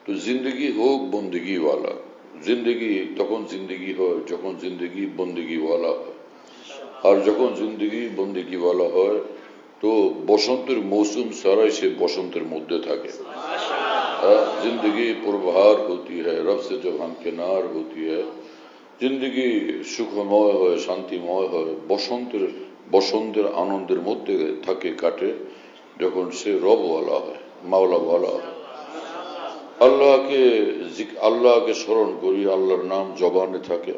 তো জিন্দগি হোক বন্দেগিওয়ালা। জিন্দগি তখন জিন্দগি হয় যখন জিন্দগি বন্দেগিওয়ালা হয়। আর যখন জিন্দগি বন্দেগিওয়ালা হয় তো বসন্তের মৌসুম সারাই সে বসন্তের মধ্যে থাকে। जिंदगी पुरबहार होती है रब से जब हमकिनार होती है। जिंदगी সুখময় হয় শান্তিময় হয় বসন্তের বসন্তের আনন্দের মধ্যে থাকে কাটে যখন সে রবওয়ালা হয় মাওলাওয়ালা হয়। আল্লাহকে স্মরণ করি, আল্লাহর নাম জবানে থাকে।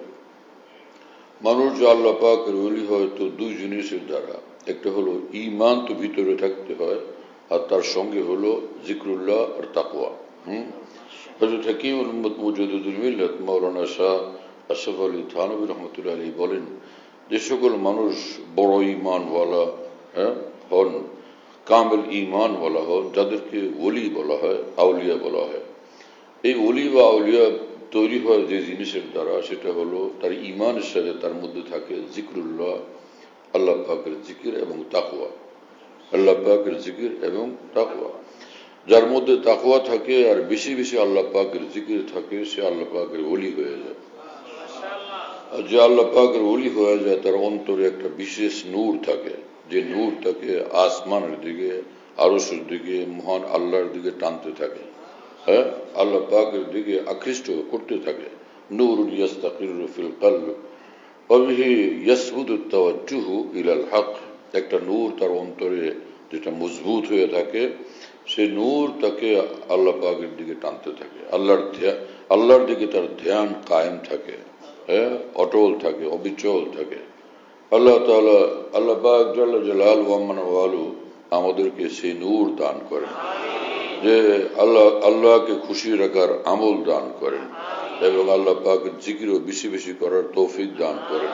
মানুষ যে আল্লাহ পাকের ওলি হয় তো দুই জিনিসের দ্বারা, একটা হলো ঈমান তো ভিতরে থাকতে হয় আর তার সঙ্গে হলো জিকরুল্লাহ আর তাকওয়া। হযরত হাকিমুল উম্মত মুজাদ্দিদুল মিল্লাত মাওলানা শাহ আশরাফ আলী থানভী রহমাতুল্লাহ আলাইহি বলেন, যে সকল মানুষ বড় ঈমানওয়ালা হন, কামেল ঈমানওয়ালা হন, যাদেরকে ওলি বলা হয়, আউলিয়া বলা হয়। এই ওলি বা আউলিয়া তৈরি হয় যে জিনিসের দ্বারা, সেটা হলো তার ঈমানের সাথে তার মধ্যে থাকে জিকরুল্লাহ, আল্লাহ পাকের জিকির এবং তাকওয়া। আল্লাহ পাকের জিকির এবং তাকওয়া, যার মধ্যে তাকওয়া থাকে আর বেশি বেশি আল্লাহ পাকের জিকির থাকে, সে আল্লাহ পাকের ওলি হয়ে যায়। আর যে আল্লাহ পাকের ওলি হয়ে যায় তার অন্তরে একটা বিশেষ নূর থাকে, যে নূর তাকে আসমানের দিকে, আরশের দিকে, মহান আল্লাহর দিকে টানতে থাকে, আল্লাহ পাকের দিকে আকৃষ্ট করতে থাকে। নূরুন ইয়াস্তাকিরু ফিল কলব ওয়া বিহি ইয়াসবুতু তাওয়াজ্জুহু ইলাল হক। একটা নূর তার অন্তরে যেটা মজবুত হয়ে থাকে, সে নূর তাকে আল্লাহ পাকের দিকে টানতে থাকে, আল্লাহর দিকে তার ধ্যান কায়েম থাকে, অটল থাকে, অবিচল থাকে। আল্লাহ তাআলা, আল্লাহ পাক জাল্লা জালালুহু ওয়া মানওয়ালু আমাদেরকে সেই নূর দান করেন, যে আল্লাহকে খুশি রাখার আমল দান করেন এবং আল্লাহ পাকের জিকিরও বেশি বেশি করার তৌফিক দান করেন।